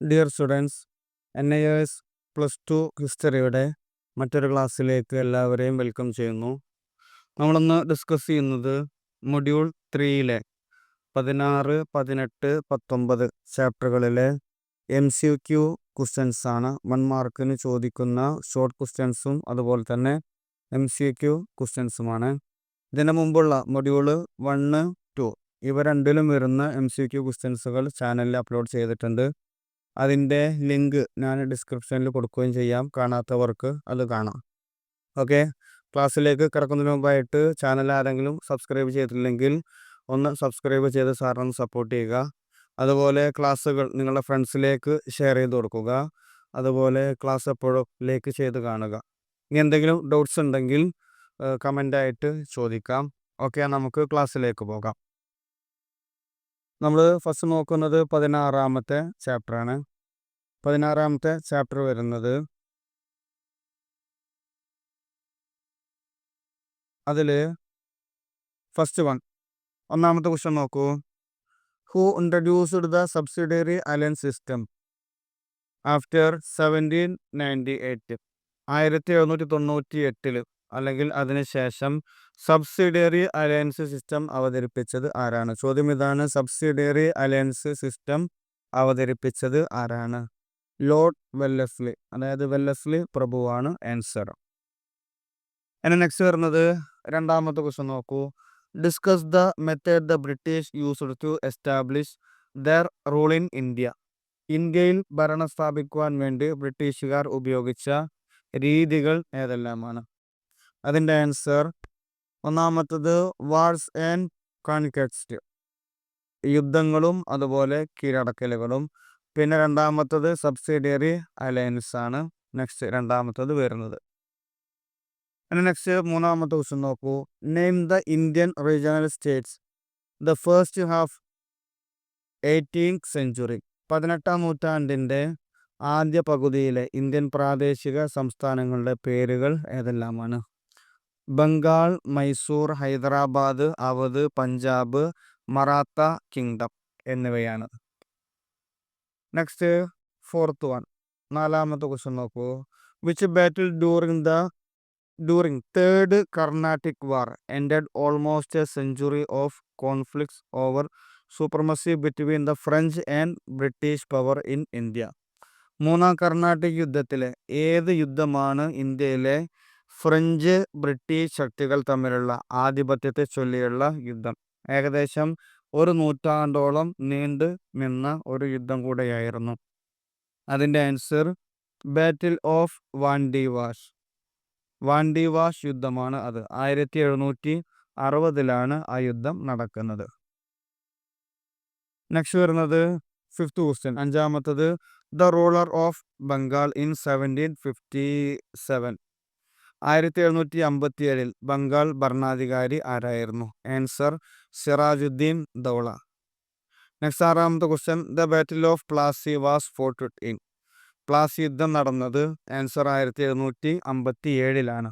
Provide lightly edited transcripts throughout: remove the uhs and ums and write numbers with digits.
Dear students, NIOS +2 ഹിസ്റ്ററിയുടെ മറ്റൊരു ക്ലാസ്സിലേക്ക് എല്ലാവരെയും വെൽക്കം ചെയ്യുന്നു. നമ്മളൊന്ന് ഡിസ്കസ് ചെയ്യുന്നത് മൊഡ്യൂൾ 3-ലെ 16, 18, 19 ചാപ്റ്ററുകളിലെ MCQ ക്വസ്റ്റ്യൻസ് ആണ്. 1 മാർക്കിന് ചോദിക്കുന്ന ഷോർട്ട് ക്വസ്റ്റ്യൻസും അതുപോലെ തന്നെ MCQ ക്വസ്റ്റ്യൻസുമാണ്. ഇതിന് മുമ്പുള്ള മൊഡ്യൂള് 1, 2 ഇവ രണ്ടിലും വരുന്ന MCQ ക്വസ്റ്റ്യൻസുകൾ ചാനലിൽ അപ്ലോഡ് ചെയ്തിട്ടുണ്ട്. അതിൻ്റെ ലിങ്ക് ഞാൻ ഡിസ്ക്രിപ്ഷനിൽ കൊടുക്കുകയും ചെയ്യാം. കാണാത്തവർക്ക് അത് കാണാം. ഓക്കെ, ക്ലാസ്സിലേക്ക് കിടക്കുന്നതിന് മുമ്പായിട്ട് ചാനൽ ആരെങ്കിലും സബ്സ്ക്രൈബ് ചെയ്തിട്ടില്ലെങ്കിൽ ഒന്ന് സബ്സ്ക്രൈബ് ചെയ്ത് സാറിനൊന്ന് സപ്പോർട്ട് ചെയ്യുക. അതുപോലെ ക്ലാസ്സുകൾ നിങ്ങളുടെ ഫ്രണ്ട്സിലേക്ക് ഷെയർ ചെയ്ത് കൊടുക്കുക. അതുപോലെ ക്ലാസ് എപ്പോഴും ലൈക്ക് ചെയ്ത് കാണുക. ഇനി എന്തെങ്കിലും ഡൗട്ട്സ് ഉണ്ടെങ്കിൽ കമൻ്റായിട്ട് ചോദിക്കാം. ഓക്കെ, നമുക്ക് ക്ലാസ്സിലേക്ക് പോകാം. നമ്മൾ ഫസ്റ്റ് നോക്കുന്നത് 16-ാമത്തെ ചാപ്റ്ററാണ്. 16-ാമത്തെ ചാപ്റ്റർ വരുന്നത് അതിൽ ഫസ്റ്റ് ഒന്നാമത്തെ ക്വസ്റ്റ്യൻ നോക്കൂ. Who introduced the subsidiary alliance system after 1798? 1798 അല്ലെങ്കിൽ അതിനുശേഷം സബ്സിഡിയറി അലയൻസ് സിസ്റ്റം അവതരിപ്പിച്ചത് ആരാണ്? ചോദ്യം ഇതാണ്. സബ്സിഡിയറി അലയൻസ് സിസ്റ്റം അവതരിപ്പിച്ചത് ആരാണ്? ലോർഡ് വെല്ലസ്ലി, അതായത് വെല്ലസ്ലി പ്രഭുവാണ് ആൻസർ. ഇനി നെക്സ്റ്റ് വരുന്നത് രണ്ടാമത്തെ ക്വസ്റ്റ്യൻ നോക്കൂ. Discuss the method the British used to establish their rule in India. ഇന്ത്യയിൽ ഭരണം സ്ഥാപിക്കുവാൻ വേണ്ടി ബ്രിട്ടീഷുകാർ ഉപയോഗിച്ച രീതികൾ ഏതെല്ലാമാണ്? അതിൻ്റെ ആൻസർ ഒന്നാമത്തത് വാർസ് ആൻഡ് കോൺക്വസ്റ്റ്, യുദ്ധങ്ങളും അതുപോലെ കീഴടക്കലുകളും. പിന്നെ രണ്ടാമത്തത് സബ്സിഡിയറി അലയൻസ് ആണ് നെക്സ്റ്റ് രണ്ടാമത്തത് വരുന്നത്. പിന്നെ നെക്സ്റ്റ് മൂന്നാമത്തെ ക്വസ്റ്റ്യൻ നോക്കൂ. Name the Indian regional States the first half 18th century. 18-ാം നൂറ്റാണ്ടിൻ്റെ ആദ്യ പകുതിയിലെ ഇന്ത്യൻ പ്രാദേശിക സംസ്ഥാനങ്ങളുടെ പേരുകൾ ഏതെല്ലാമാണ്? ബംഗാൾ, മൈസൂർ, ഹൈദരാബാദ്, അവധ്, പഞ്ചാബ്, മറാത്ത കിങ്ഡം എന്നിവയാണ്. നെക്സ്റ്റ് ഫോർത്ത് നാലാമത്തെ ക്വസ്റ്റ്യൻ നോക്കൂ. Which battle during third Carnatic war ended almost A century of conflicts over supremacy between the French and British power in India? മൂന്നാം കർണാട്ടിക് യുദ്ധത്തിലെ ഏത് യുദ്ധമാണ് ഇന്ത്യയിലെ ഫ്രഞ്ച് ബ്രിട്ടീഷ് ശക്തികൾ തമ്മിലുള്ള ആധിപത്യത്തെ ചൊല്ലിയുള്ള യുദ്ധം? ഏകദേശം ഒരു നൂറ്റാണ്ടോളം നീണ്ടു നിന്ന ഒരു യുദ്ധം കൂടെയായിരുന്നു. അതിൻ്റെ ആൻസർ ബാറ്റിൽ ഓഫ് വാൻഡിവാഷ്. വാൻഡിവാഷ് യുദ്ധമാണ് അത്. 1760-ലാണ് ആ യുദ്ധം നടക്കുന്നത്. നെക്സ്റ്റ് വരുന്നത് ഫിഫ്ത്ത് ക്വസ്റ്റ്യൻ, അഞ്ചാമത്തത്. The ruler of Bengal in 1757. 1757 Bengal ഭരണാധികാരി ആരായിരുന്നു? ആൻസർ സിറാജുദ്ദീൻ ദൗള. നെക്സ്റ്റ് ആറാമത്തെ question. The battle of Plassey was fought in. Plassey യുദ്ധം നടന്നത് ആൻസർ 1757-ലാണ്.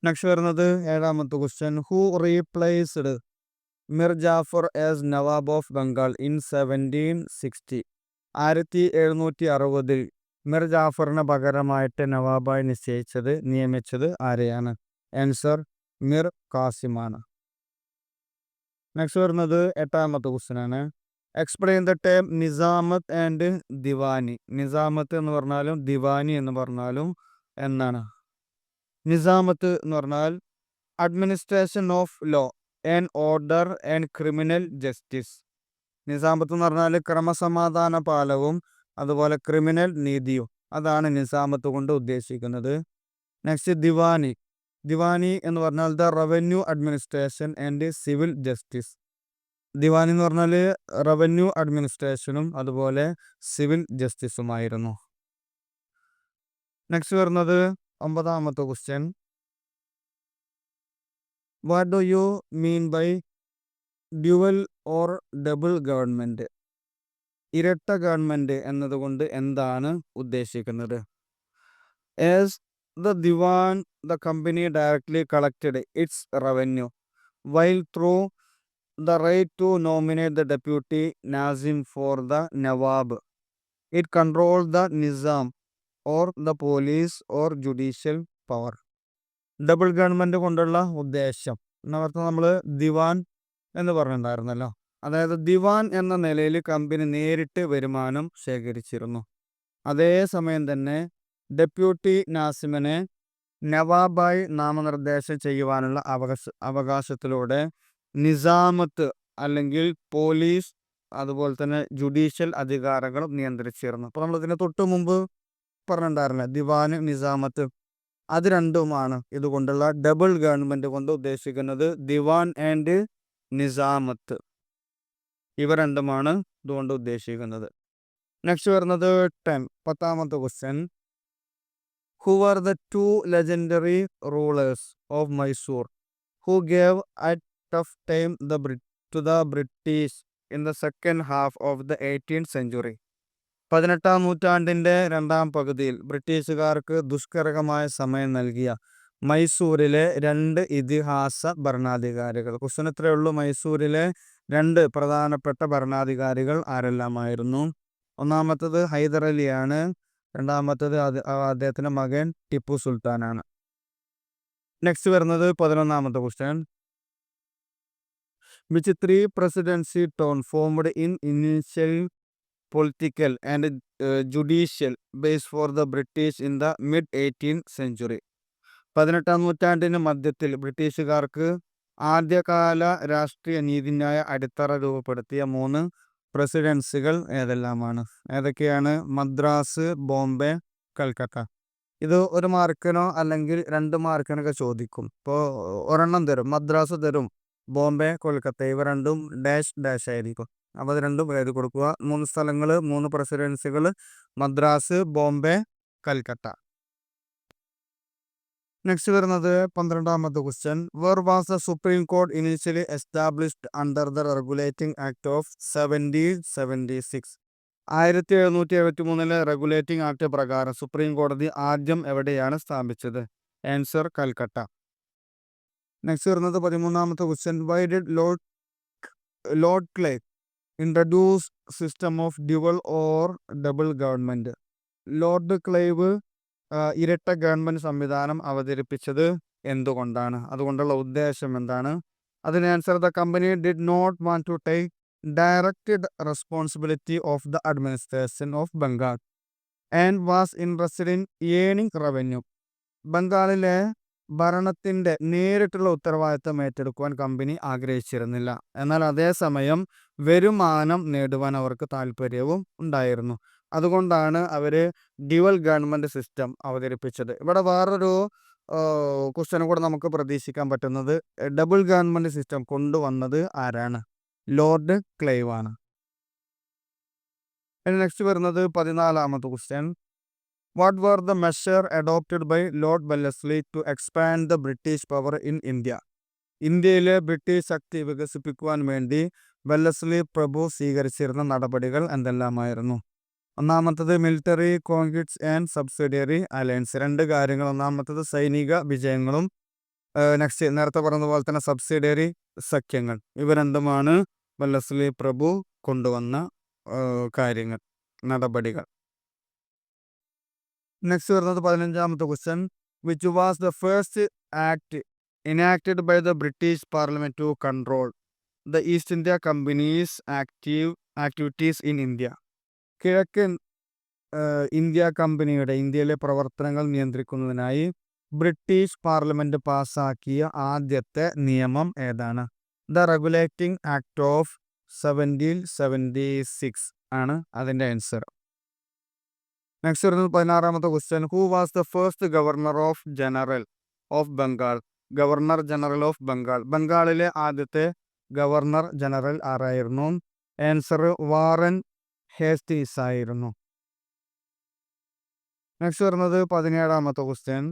നെക്സ്റ്റ് വരുന്നത് ഏഴാമത്തെ question. Who replaced Mir Jafar as Nawab of Bengal in 1760? 1760 Mir ജാഫറിന് പകരമായിട്ട് നവാബായി നിയമിച്ചത് ആരെയാണ്? ആൻസർ മിർ കാസിമാണ്. നെക്സ്റ്റ് വരുന്നത് എട്ടാമത്തെ ക്വസ്റ്റ്യൻ ആണ്. Explain the term Nizamat and Diwani. Nizamat എന്ന് പറഞ്ഞാലും ദിവാനി എന്ന് പറഞ്ഞാലും എന്നാണ്? നിസാമത്ത് എന്ന് പറഞ്ഞാൽ administration of law and order and criminal justice. Nizamat എന്ന് പറഞ്ഞാൽ ക്രമസമാധാന പാലവും അതുപോലെ ക്രിമിനൽ നീതിയും, അതാണ് നിസാമത്ത് കൊണ്ട് ഉദ്ദേശിക്കുന്നത്. നെക്സ്റ്റ് ദിവാനി എന്ന് പറഞ്ഞാൽ the revenue administration and civil justice. Diwani എന്ന് പറഞ്ഞാൽ റവന്യൂ അഡ്മിനിസ്ട്രേഷനും അതുപോലെ സിവിൽ ജസ്റ്റിസുമായിരുന്നു. നെക്സ്റ്റ് വരുന്നത് ഒമ്പതാമത്തെ question. What do you mean by dual or double government? ഇരട്ട ഗവൺമെന്റ് എന്നതുകൊണ്ട് എന്താണ് ഉദ്ദേശിക്കുന്നത്? As the Diwan, the company directly collected its revenue, while through the right to nominate the deputy Nazim for the Nawab. It controls the Nizam or the police or judicial power. Double government കൊണ്ടുള്ള ഉദ്ദേശം എന്നർത്ഥം നമ്മൾ ദിവാൻ എന്ന് പറഞ്ഞിട്ടുണ്ടായിരുന്നല്ലോ. അതായത് ദിവാൻ എന്ന നിലയിൽ company നേരിട്ട് വരുമാനം ശേഖരിച്ചിരുന്നു. അതേസമയം തന്നെ ഡെപ്യൂട്ടി നാസിമിനെ നവാബായി നാമനിർദ്ദേശം ചെയ്യുവാനുള്ള അവകാശത്തിലൂടെ നിസാമത്ത് അല്ലെങ്കിൽ പോലീസ് അതുപോലെ തന്നെ ജുഡീഷ്യൽ അധികാരങ്ങൾ നിയന്ത്രിച്ചിരുന്നു. അപ്പോൾ നമ്മളിതിന് തൊട്ട് മുമ്പ് പറഞ്ഞിട്ടുണ്ടായിരുന്നില്ല, ദിവാന് നിസാമത്ത്, അത് രണ്ടുമാണ് ഇതുകൊണ്ടുള്ള ഡബിൾ ഗവൺമെന്റ് കൊണ്ട് ഉദ്ദേശിക്കുന്നത്. ദിവാൻ ആൻഡ് നിസാമത്ത്, ഇവ രണ്ടുമാണ് ഇതുകൊണ്ട് ഉദ്ദേശിക്കുന്നത്. നെക്സ്റ്റ് വരുന്നത് 10ാമത്തെ question. Who were the two legendary rulers of Mysore who gave a tough time to the British in the second half of the 18th century? 18ാം നൂറ്റാണ്ടിൻ്റെ രണ്ടാം പകുതിയിൽ ബ്രിട്ടീഷുകാർക്ക് ദുഷ്കരമായ സമയം നൽകിയ മൈസൂരിലെ രണ്ട് ഇതിഹാസ ഭരണാധികാരികൾ. ക്വസ്റ്റ്യൻ ഇത്രയേ ഉള്ളൂ. മൈസൂരിലെ രണ്ട് പ്രധാനപ്പെട്ട ഭരണാധികാരികൾ ആരെല്ലാമായിരുന്നു? ഒന്നാമത്തത് ഹൈദർ അലിയാണ്, രണ്ടാമത്തത് അദ്ദേഹത്തിൻ്റെ മകൻ ടിപ്പു സുൽത്താനാണ്. നെക്സ്റ്റ് വരുന്നത് 11ാമത്തെ question. Which 3 presidency town formed in initial political and judicial base for the British in the mid 18th century? 18ാം നൂറ്റാണ്ടിന് മധ്യത്തിൽ ബ്രിട്ടീഷുകാർക്ക് ആദ്യകാല രാഷ്ട്രീയ നീതിന്യായ അടിത്തറ രൂപപ്പെടുത്തിയ 3 പ്രസിഡൻസികൾ ഏതെല്ലാമാണ്? ഏതൊക്കെയാണ്? മദ്രാസ്, ബോംബെ, കൽക്കത്ത. ഇത് 1 മാർക്കിനോ അല്ലെങ്കിൽ 2 മാർക്കിനൊക്കെ ചോദിക്കും. ഇപ്പോൾ ഒരെണ്ണം തരും, മദ്രാസ് തരും, ബോംബെ, കൊൽക്കത്ത, ഇവ രണ്ടും ഡാഷ് ഡാഷ് ആയിരിക്കും. അപ്പോൾ അത് രണ്ടും എഴുതി കൊടുക്കുക. 3 സ്ഥലങ്ങൾ, 3 പ്രസിഡൻസികൾ, മദ്രാസ്, ബോംബെ, കൽക്കത്ത. നെക്സ്റ്റ് വരുന്നത് 12ാമത്തെ question. Where was the supreme court initially established under the regulating act of 1776? 1773 regulating act പ്രകാരം സുപ്രീം കോടതി ആദ്യം എവിടെയാണ് സ്ഥാപിച്ചത്? ആൻസർ കൽക്കട്ട. നെക്സ്റ്റ് വരുന്നത് 13ാമത്തെ question. Why did Lord Clive introduce system of dual or double government? Lord Clive ഇരട്ട government സംവിധാനം അവതരിപ്പിച്ചത് എന്തുകൊണ്ടാണ്? അതുകൊണ്ടുള്ള ഉദ്ദേശം എന്താണ്? അതിന് answer, the company did not want to take directed responsibility of the administration of Bengal and was interested in earning revenue. ബംഗാളിലെ ഭരണത്തിൻ്റെ നേരിട്ടുള്ള ഉത്തരവാദിത്തം ഏറ്റെടുക്കുവാൻ കമ്പനി ആഗ്രഹിച്ചിരുന്നില്ല. എന്നാൽ അതേസമയം വരുമാനം നേടുവാൻ അവർക്ക് താല്പര്യവും ഉണ്ടായിരുന്നു. അതുകൊണ്ടാണ് അവർ ഡ്യുവൽ ഗവൺമെൻറ് സിസ്റ്റം അവതരിപ്പിച്ചത്. ഇവിടെ വേറൊരു ക്വസ്റ്റ്യനും കൂടെ നമുക്ക് പ്രതീക്ഷിക്കാൻ പറ്റുന്നത്, ഡബിൾ ഗവൺമെൻറ് സിസ്റ്റം കൊണ്ടുവന്നത് ആരാണ്? ലോർഡ് ക്ലൈവ് ആണ്. നെക്സ്റ്റ് വരുന്നത് 14ാമത്തെ question. What were the measures adopted by Lord Wellesley to expand the British power in India? ഇന്ത്യയിലെ ബ്രിട്ടീഷ് ശക്തി വികസിപ്പിക്കുവാൻ വേണ്ടി വെല്ലസ്ലി പ്രഭു സ്വീകരിച്ചിരുന്ന നടപടികൾ എന്തെല്ലാമായിരുന്നു? ഒന്നാമത്തത് മിലിറ്ററി കോൺക്വിറ്റ്സ് ആൻഡ് സബ്സിഡിയറി അലയൻസ്. 2 കാര്യങ്ങൾ. ഒന്നാമത്തത് സൈനിക വിജയങ്ങളും നെക്സ്റ്റ് നേരത്തെ പറഞ്ഞതുപോലെ തന്നെ സബ്സിഡിയറി സഖ്യങ്ങൾ. ഇവ രണ്ടുമാണ് വെല്ലസ്ലി പ്രഭു കൊണ്ടുവന്ന കാര്യങ്ങൾ, നടപടികൾ. നെക്സ്റ്റ് വരുന്നത് 15ാമത്തെ question. Which was the first act enacted by the British Parliament to control the East India Company's activities in India? കിഴക്കൻ ഇന്ത്യ കമ്പനിയുടെ ഇന്ത്യയിലെ പ്രവർത്തനങ്ങൾ നിയന്ത്രിക്കുന്നതിനായി ബ്രിട്ടീഷ് പാർലമെന്റ് പാസാക്കിയ ആദ്യത്തെ നിയമം ഏതാണ്? ദ റെഗുലേറ്റിംഗ് ആക്ട് ഓഫ് 1776 ആണ് അതിൻ്റെ ആൻസർ. നെക്സ്റ്റ് വരുന്നത് 16ാമത്തെ question. Who was the first governor general of Bengal? Governor general of Bengal. ബംഗാളിലെ ആദ്യത്തെ ഗവർണർ ജനറൽ ആരായിരുന്നു? ആൻസർ വാറൻ ഹേസ്റ്റീസ് ആയിരുന്നു. നെക്സ്റ്റ് വരുന്നത് 17ാമത്തെ question.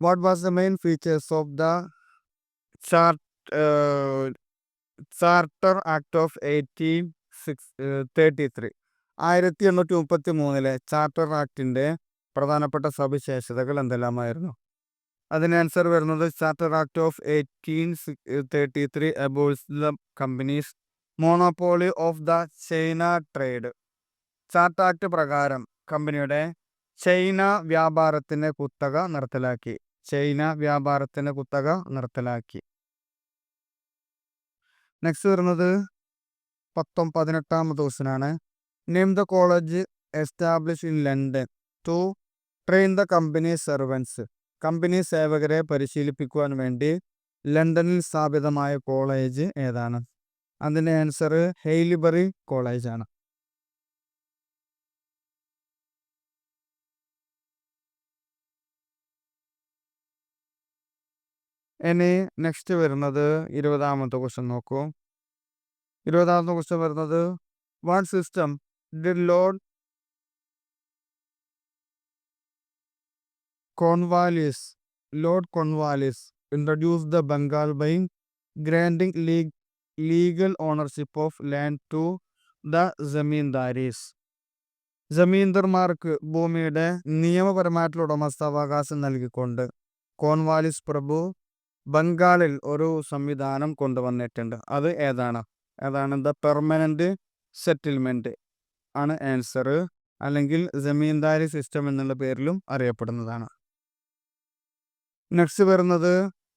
What was the main features of the charter act of 1833? 1833 charter ആക്ടിൻ്റെ പ്രധാനപ്പെട്ട സവിശേഷതകൾ എന്തെല്ലാമായിരുന്നു? അതിന് ആൻസർ വരുന്നത് charter act of 1833 abolish the company's monopoly of the China trade. Charter act പ്രകാരം കമ്പനിയുടെ ചൈന വ്യാപാരത്തിന് കുത്തക നിർത്തലാക്കി. നെക്സ്റ്റ് വരുന്നത് 18ാമത്തെ ക്വസ്റ്റ്യനാണ്. Name the college establish in London to train the company servants. Company സേവകരെ പരിശീലിപ്പിക്കുവാൻ വേണ്ടി ലണ്ടനിൽ സ്ഥാപിതമായ കോളേജ് ഏതാണ്? അതിൻ്റെ ആൻസർ ഹെയിലിബറി കോളേജാണ്. ഇനി നെക്സ്റ്റ് വരുന്നത് 20ാമത്തെ ക്വസ്റ്റ്യൻ നോക്കൂ. 20ാമത്തെ ക്വസ്റ്റ്യൻ വരുന്നത് what system did Lord Cornwallis introduced the Bengal by granting legal ownership of land to the zamindars. ജമീന്ദർമാർക്ക് ഭൂമിയുടെ നിയമപരമായിട്ടുള്ള ഉടമസ്ഥാവകാശം നൽകിക്കൊണ്ട് കോൺവാലിസ് പ്രഭു ബംഗാളിൽ ഒരു സംവിധാനം കൊണ്ടുവന്നിട്ടുണ്ട്. അത് ഏതാണ്? ദ പെർമനന്റ് സെറ്റിൽമെന്റ് ആണ് ആൻസർ, അല്ലെങ്കിൽ ജമീന്ദാരി സിസ്റ്റം എന്നുള്ള പേരിലും അറിയപ്പെടുന്നതാണ്. നെക്സ്റ്റ് വരുന്നത്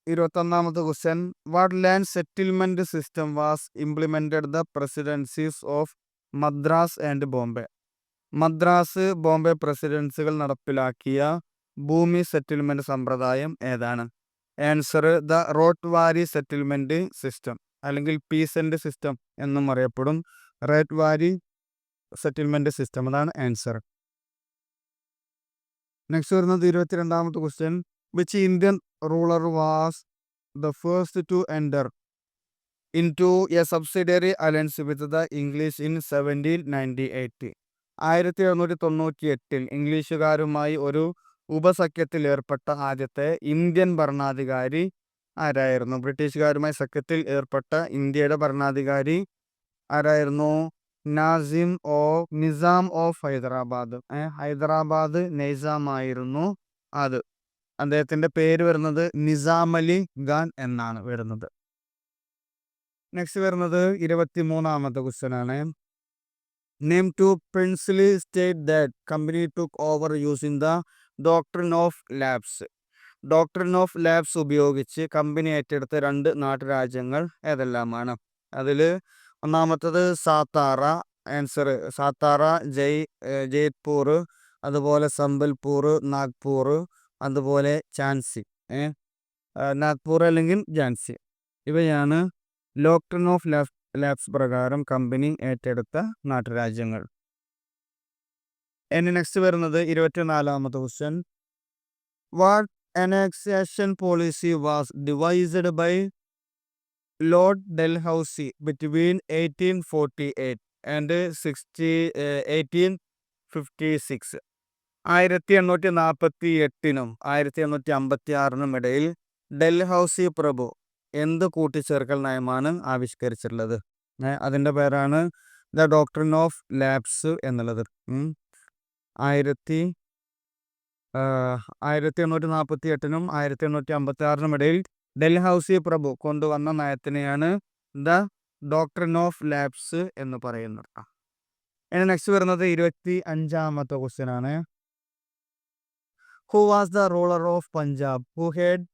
21ാമത്തെ question. What land settlement system was implemented the presidencies of Madras and Bombay. Madras, Bombay പ്രസിഡൻസികൾ നടപ്പിലാക്കിയ ഭൂമി സെറ്റിൽമെന്റ് സമ്പ്രദായം ഏതാണ്? Answer the ryotwari settlement system, അല്ലെങ്കിൽ പീസന്റ് സിസ്റ്റം എന്നും അറിയപ്പെടും. റോട്ട്വാരി സെറ്റിൽമെന്റ് സിസ്റ്റം, അതാണ് ആൻസർ. നെക്സ്റ്റ് വരുന്നത് 22ാമത്തെ question. Which Indian ruler was the first to enter into a subsidiary alliance with the English in 1798. 1798 ഇംഗ്ലീഷുകാരുമായി ഒരു ഉപസഖ്യത്തിൽ ഏർപ്പെട്ട ആദ്യത്തെ ഇന്ത്യൻ ഭരണാധികാരി ആരായിരുന്നു? ബ്രിട്ടീഷുകാരുമായി സഖ്യത്തിൽ ഏർപ്പെട്ട ഇന്ത്യയുടെ ഭരണാധികാരി ആരായിരുന്നു? നിസാം ഓഫ് ഹൈദരാബാദ്. ഹൈദരാബാദ് നിസാം ആയിരുന്നു അത്. അദ്ദേഹത്തിന്റെ പേര് വരുന്നത് നിസാമലി ഖാൻ എന്നാണ് വരുന്നത്. നെക്സ്റ്റ് വരുന്നത് 23ാമത്തെ ക്വസ്റ്റ്യൻ ആണ്. Name two princely state that company took over using the doctrine of lapse. Doctrine of lapse ഉപയോഗിച്ച് കമ്പനി ഏറ്റെടുത്ത 2 നാട്ടുരാജ്യങ്ങൾ ഏതെല്ലാമാണ്? അതിൽ ഒന്നാമത്തത് സാത്താറ. ആൻസർ സാത്താറ, ജയ്പൂർ, അതുപോലെ സംബൽപൂർ, നാഗ്പൂർ, അതുപോലെ ഝാൻസി. നാഗ്പൂർ അല്ലെങ്കിൽ ഝാൻസി, ഇവയാണ് ഡോക്ട്രിൻ ഓഫ് ലാബ്സ് പ്രകാരം കമ്പനി ഏറ്റെടുത്ത നാട്ടുരാജ്യങ്ങൾ. ഇനി നെക്സ്റ്റ് വരുന്നത് 24ാമത്തെ question. What annexation policy was devised by Lord Dalhousie between 1848 and 1856. 1848നും 1856നും ഇടയിൽ ഡൽഹൌസി പ്രഭു എന്ത് കൂട്ടിച്ചേർക്കൽ നയമാണ് ആവിഷ്കരിച്ചിട്ടുള്ളത്? അതിൻ്റെ പേരാണ് ദ ഡോക്ട്രിൻ ഓഫ് ലാബ്സ് എന്നുള്ളത്. 1848നും 1856നും ഇടയിൽ ഡൽഹൌസി പ്രഭു കൊണ്ടുവന്ന നയത്തിനെയാണ് ദ ഡോക്ട്രിൻ ഓഫ് ലാബ്സ് എന്ന് പറയുന്നത്. ഇനി നെക്സ്റ്റ് വരുന്നത് 25ാമത്തെ ക്വസ്റ്റ്യൻ ആണ്. Who was the ruler of Punjab who had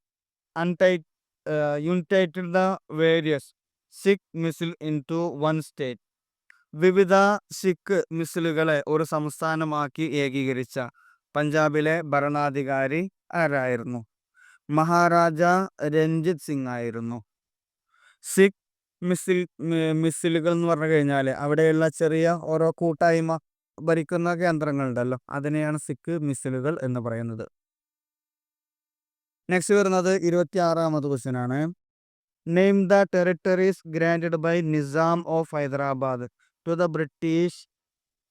united the various Sikh misl into one state. വിവിധ സിഖ് മിസിലുകളെ ഒരു സംസ്ഥാനമാക്കി ഏകീകരിച്ച പഞ്ചാബിലെ ഭരണാധികാരി ആരായിരുന്നു? മഹാരാജ രഞ്ജിത് സിംഗ് ആയിരുന്നു. സിഖ് മിസിലുകൾ എന്ന് പറഞ്ഞു കഴിഞ്ഞാൽ അവിടെയുള്ള ചെറിയ ഓരോ കൂട്ടായ്മ ഭരിക്കുന്ന കേന്ദ്രങ്ങളുണ്ടല്ലോ, അതിനെയാണ് സിഖ് മിസിലുകൾ എന്ന് പറയുന്നത്. നെക്സ്റ്റ് വരുന്നത് 26ാമത്തെ ക്വസ്റ്റ്യൻ ആണ്. Name the territories granted by Nizam of Hyderabad to the British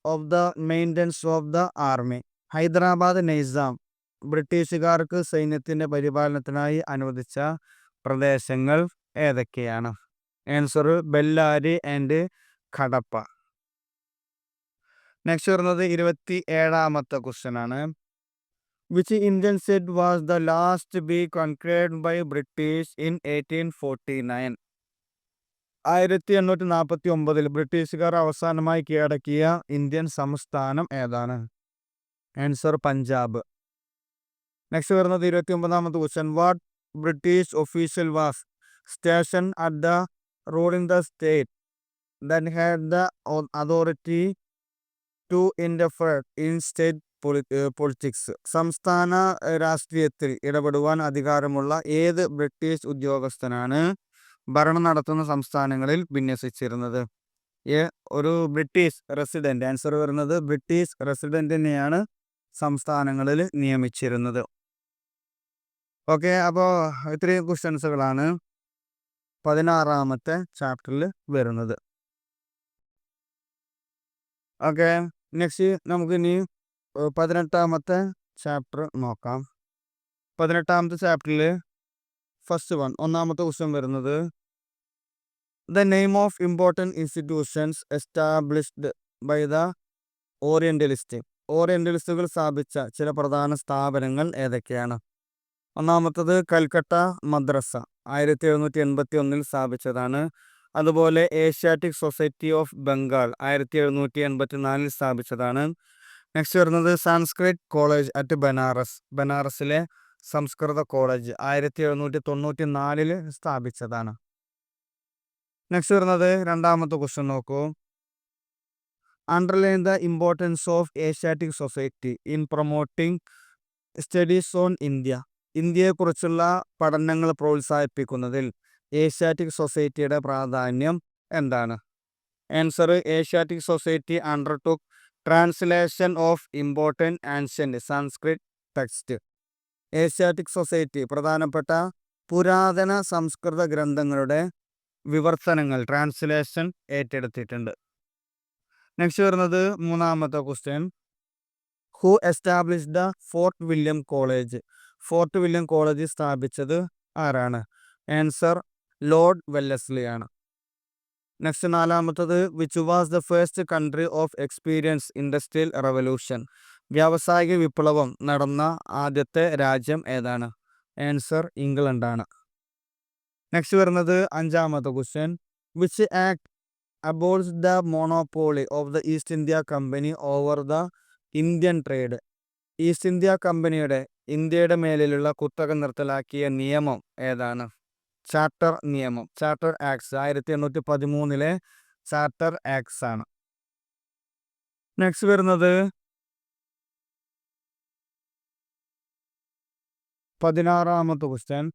of the maintenance of the army. Hyderabad Nizam ബ്രിട്ടീഷുകാർക്ക് സൈന്യത്തിൻ്റെ പരിപാലനത്തിനായി അനുവദിച്ച പ്രദേശങ്ങൾ ഏതൊക്കെയാണ്? Answer Bellary and Cuddapah. Next വരുന്നത് 27ാമത്തെ ക്വസ്റ്റ്യൻ ആണ്. Which Indian state was the last be conquered by British in 1849? 1849 ബ്രിട്ടീഷുകാർ അവസാനമായി കീഴടക്കിയ ഇന്ത്യൻ സംസ്ഥാനം ഏതാണ്? ആൻസർ പഞ്ചാബ്. നെക്സ്റ്റ് വരുന്നത് 29ാമത്തെ question. What British official was station at the ruling the state that had the authority to interfere in state politics? സംസ്ഥാന രാഷ്ട്രീയത്തിൽ ഇടപെടുവാൻ അധികാരമുള്ള ഏത് ബ്രിട്ടീഷ് ഉദ്യോഗസ്ഥനാണ് ഭരണം നടത്തുന്ന സംസ്ഥാനങ്ങളിൽ വിന്യസിച്ചിരുന്നത്? ഒരു ബ്രിട്ടീഷ് റെസിഡന്റ്. ആൻസർ വരുന്നത് ബ്രിട്ടീഷ് റെസിഡന്റിനെയാണ് സംസ്ഥാനങ്ങളിൽ നിയമിച്ചിരുന്നത്. ഓക്കെ, അപ്പോൾ ഇത്രയും ക്വസ്റ്റ്യൻസുകളാണ് 16ാമത്തെ ചാപ്റ്ററിൽ വരുന്നത്. ഓക്കെ, നെക്സ്റ്റ് നമുക്കിനി 18ാമത്തെ ചാപ്റ്റർ നോക്കാം. 18ാമത്തെ ചാപ്റ്ററിൽ ഫസ്റ്റ് ഒന്നാമത്തെ ക്വസ്റ്റ്യൻ വരുന്നത് the name of important institutions established by the orientalist. ഓറിയന്റലിസ്റ്റുകൾ സ്ഥാപിച്ച ചില പ്രധാന സ്ഥാപനങ്ങൾ ഏതൊക്കെയാണ്? ഒന്നാമത്തത് കൽക്കട്ട മദ്രസ 1781 സ്ഥാപിച്ചതാണ്. അതുപോലെ ഏഷ്യാറ്റിക് സൊസൈറ്റി ഓഫ് ബംഗാൾ 1784 സ്ഥാപിച്ചതാണ്. നെക്സ്റ്റ് വരുന്നത് സാൻസ്ക്രിറ്റ് കോളേജ് അറ്റ് ബനാറസ്. ബനാറസിലെ സംസ്കൃത കോളേജ് 1794 സ്ഥാപിച്ചതാണ്. നെക്സ്റ്റ് വരുന്നത് രണ്ടാമത്തെ ക്വസ്റ്റ്യൻ നോക്കൂ. Underline the importance of Asiatic society in promoting studies on India. ഇന്ത്യയെക്കുറിച്ചുള്ള പഠനങ്ങൾ പ്രോത്സാഹിപ്പിക്കുന്നതിൽ ഏഷ്യാറ്റിക് സൊസൈറ്റിയുടെ പ്രാധാന്യം എന്താണ്? Answer Asiatic society undertook translation of important ancient Sanskrit text. Asiatic society പ്രധാനപ്പെട്ട പുരാതന സംസ്കൃത ഗ്രന്ഥങ്ങളുടെ വിവർത്തനങ്ങൾ ട്രാൻസ്ലേഷൻ ഏറ്റെടുത്തിട്ടുണ്ട്. നെക്സ്റ്റ് വരുന്നത് മൂന്നാമത്തെ question. Who established the fort William college. Fort William college സ്ഥാപിച്ചത് ആരാണ്? ആൻസർ ലോർഡ് വെല്ലസ്ലി ആണ്. നെക്സ്റ്റ് നാലാമത്തത് which was the first country of experience industrial revolution. വ്യാവസായിക വിപ്ലവം നടന്ന ആദ്യത്തെ രാജ്യം ഏതാണ്? ആൻസർ ഇംഗ്ലണ്ടാണ്. നെക്സ്റ്റ് വരുന്നത് അഞ്ചാമത്തെ question. Which act abolish the monopoly of the East India company over the Indian trade. East India കമ്പനിയുടെ ഇന്ത്യയുടെ മേലിലുള്ള കുത്തക നിർത്തലാക്കിയ നിയമം ഏതാണ്? ചാർട്ടർ നിയമം, ചാർട്ടർ ആക്ട്സ് 1813 ചാർട്ടർ ആക്ട്സ് ആണ്. നെക്സ്റ്റ് വരുന്നത് 16ാമത്തെ ക്വസ്റ്റ്യൻ.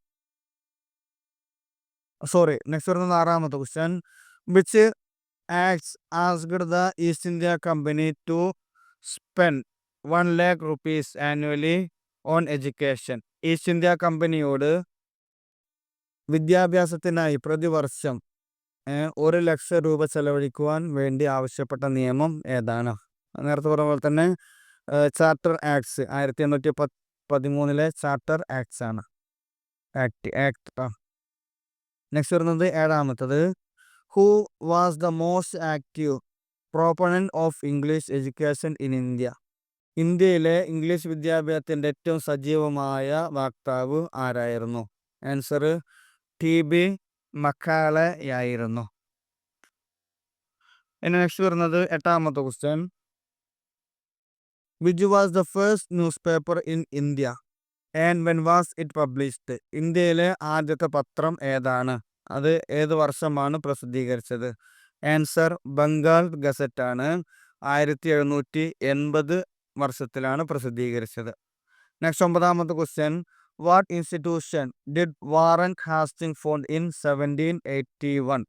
നെക്സ്റ്റ് വരുന്നത് 6ാമത്തെ question. Which acts asked the East India company to spend 1 lakh rupees annually on education. East India കമ്പനിയോട് വിദ്യാഭ്യാസത്തിനായി പ്രതിവർഷം 1 ലക്ഷം രൂപ ചെലവഴിക്കുവാൻ വേണ്ടി ആവശ്യപ്പെട്ട നിയമം ഏതാണ്? നേരത്തെ പറഞ്ഞ പോലെ തന്നെ ചാർട്ടർ ആക്ട്സ് 1813 ചാർട്ടർ ആക്ട്സ് ആണ്. ആക്ട്. നെക്സ്റ്റ് വരുന്നത് 7ാമത്തത്. Who was the most active proponent of English education in India. ഇന്ത്യയിലെ ഇംഗ്ലീഷ് വിദ്യാഭ്യാസത്തിൻ്റെ ഏറ്റവും സജീവമായ വക്താവ് ആരായിരുന്നു? ആൻസർ TB മക്കാളെയായിരുന്നു. ഇനി നെക്സ്റ്റ് വരുന്നത് 8ാമത്തെ question. Which was the first newspaper in India and when was it published. ഇന്ത്യയിലെ ആദ്യത്തെ പത്രം ഏതാണ്? അത് ഏത് വർഷമാണ് പ്രസിദ്ധീകരിച്ചത്? ആൻസർ ബംഗാൾ ഗസറ്റ് ആണ്. 1780 വർഷത്തിലാണ് പ്രസിദ്ധീകരിച്ചത്. നെക്സ്റ്റ് 9ാമത്തെ question. What institution did Warren Hasting found in 1781.